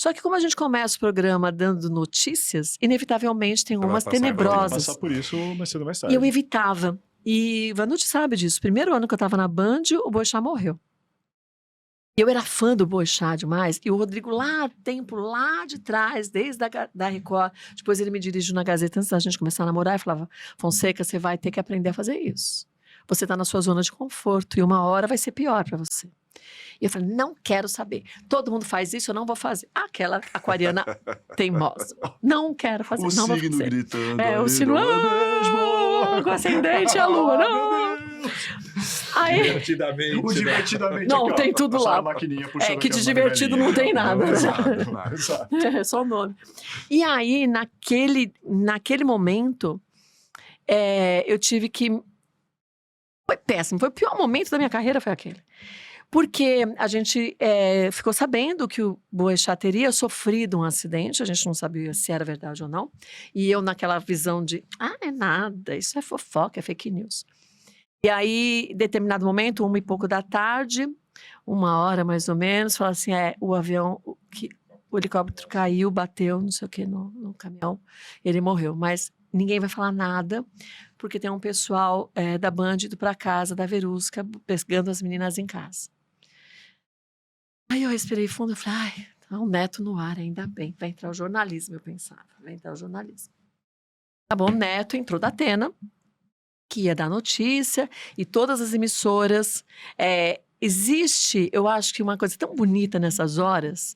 Só que como a gente começa o programa dando notícias, inevitavelmente tem Você vai umas passar, vai ter que tenebrosas. passar por isso mais cedo ou mais E eu tarde. evitava. E Vanucci sabe disso. Primeiro ano que eu tava na Band, o Boechat morreu. Eu era fã do Boechat demais, e o Rodrigo lá, tempo lá de trás, desde da Record, depois ele me dirigiu na Gazeta antes da gente começar a namorar e falava: Fonseca, você vai ter que aprender a fazer isso. Você tá na sua zona de conforto e uma hora vai ser pior para você. E eu falei: não quero saber. Todo mundo faz isso, eu não vou fazer. Aquela aquariana teimosa. Não quero fazer, O não vou signo fazer. gritando É, o ali, signo, não é mesmo? com ascendente e a lua, não. Meu Deus! Aí, Divertidamente. O né? divertidamente não, aqui, ó, tem tudo só lá. a maquininha puxando Que aqui de as divertido não tem nada. Exato, nada, exato. É só o nome. E aí, naquele momento, eu tive que... Foi péssimo, foi o pior momento da minha carreira, foi aquele. Porque a gente ficou sabendo que o Boechat teria sofrido um acidente, a gente não sabia se era verdade ou não. E eu naquela visão de, é nada, isso é fofoca, é fake news. E aí, em determinado momento, 1h pouco da tarde, 1 hora mais ou menos, fala assim, o avião, o helicóptero caiu, bateu, não sei o que, no caminhão, ele morreu. Mas ninguém vai falar nada, porque tem um pessoal da Band indo para casa, da Verusca, pegando as meninas em casa. Aí eu respirei fundo e falei, tá o Neto no ar, ainda bem, vai entrar o jornalismo, eu pensava, vai entrar o jornalismo. Tá bom, o Neto entrou da Atena, que ia dar notícia, e todas as emissoras. Existe, eu acho que uma coisa tão bonita nessas horas,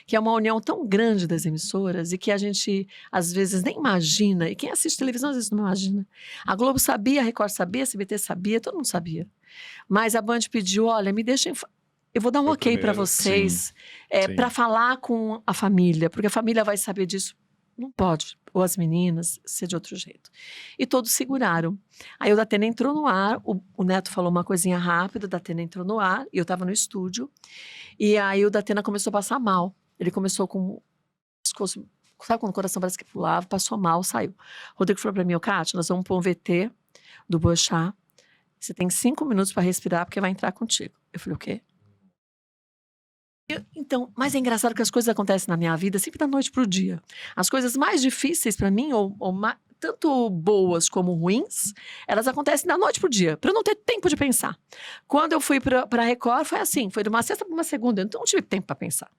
que é uma união tão grande das emissoras e que a gente, às vezes, nem imagina, e quem assiste televisão às vezes não imagina. A Globo sabia, a Record sabia, a SBT sabia, todo mundo sabia. Mas a Band pediu, olha, me deixem... Eu vou dar um ok para vocês, para falar com a família, porque a família vai saber disso. Não pode, ou as meninas, ser de outro jeito. E todos seguraram. Aí o Datena entrou no ar, o Neto falou uma coisinha rápida, o Datena entrou no ar, e eu estava no estúdio, e aí o Datena começou a passar mal. Ele começou com o pescoço, sabe quando o coração parece que pulava, passou mal, saiu. O Rodrigo falou para mim, Kátia, nós vamos pôr um VT do Boechat, você tem 5 minutos para respirar, porque vai entrar contigo. Eu falei, o quê? Então, mas é engraçado que as coisas acontecem na minha vida sempre da noite pro dia. As coisas mais difíceis para mim, tanto boas como ruins, elas acontecem da noite pro dia, para eu não ter tempo de pensar. Quando eu fui pra Record, foi assim, foi de uma sexta para uma segunda, então eu não tive tempo para pensar.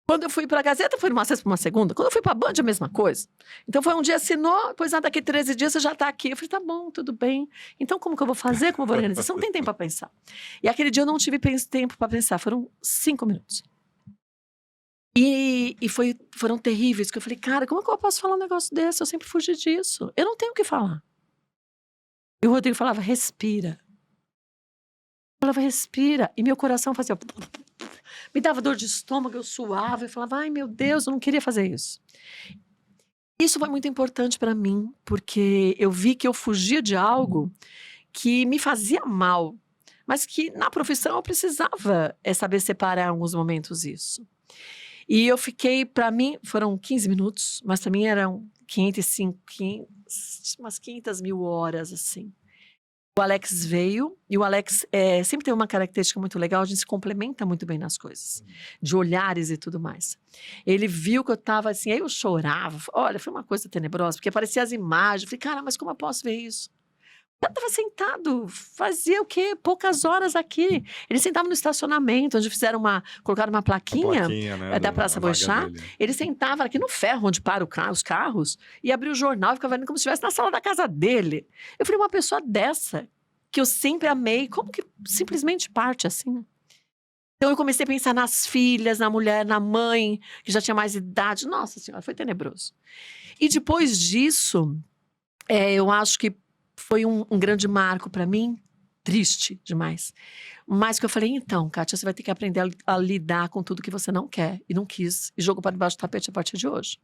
Quando eu fui pra Gazeta, foi de uma sexta para uma segunda. Quando eu fui pra Band, a mesma coisa. Então foi um dia, assinou, depois daqui 13 dias você já tá aqui. Eu falei, tá bom, tudo bem. Então como que eu vou fazer, como eu vou organizar? Você não tem tempo para pensar. E aquele dia eu não tive tempo para pensar, foram 5 minutos. E foram terríveis, que eu falei, cara, como é que eu posso falar um negócio desse? Eu sempre fugi disso. Eu não tenho o que falar. E o Rodrigo falava, respira. Eu falava, respira. E meu coração fazia... Me dava dor de estômago, eu suava, eu falava, ai meu Deus, eu não queria fazer isso. Isso foi muito importante para mim, porque eu vi que eu fugia de algo que me fazia mal, mas que na profissão eu precisava saber separar em alguns momentos isso. E eu fiquei, para mim, foram 15 minutos, mas para mim eram umas 500 mil horas, assim. O Alex veio, e o Alex sempre tem uma característica muito legal, a gente se complementa muito bem nas coisas, de olhares e tudo mais. Ele viu que eu estava assim, aí eu chorava, olha, foi uma coisa tenebrosa, porque apareciam as imagens, eu falei, cara, mas como eu posso ver isso? Eu estava sentado, fazia o quê? Poucas horas aqui. Ele sentava no estacionamento, onde colocaram uma plaquinha, né, da Praça Boechat. Ele sentava aqui no ferro, onde param os carros, e abria o jornal, ficava vendo como se estivesse na sala da casa dele. Eu falei, uma pessoa dessa, que eu sempre amei, como que simplesmente parte assim? Então eu comecei a pensar nas filhas, na mulher, na mãe, que já tinha mais idade. Nossa Senhora, foi tenebroso. E depois disso, eu acho que foi um grande marco para mim, triste demais. Mas que eu falei, então, Kátia, você vai ter que aprender a lidar com tudo que você não quer e não quis, e jogou para debaixo do tapete a partir de hoje.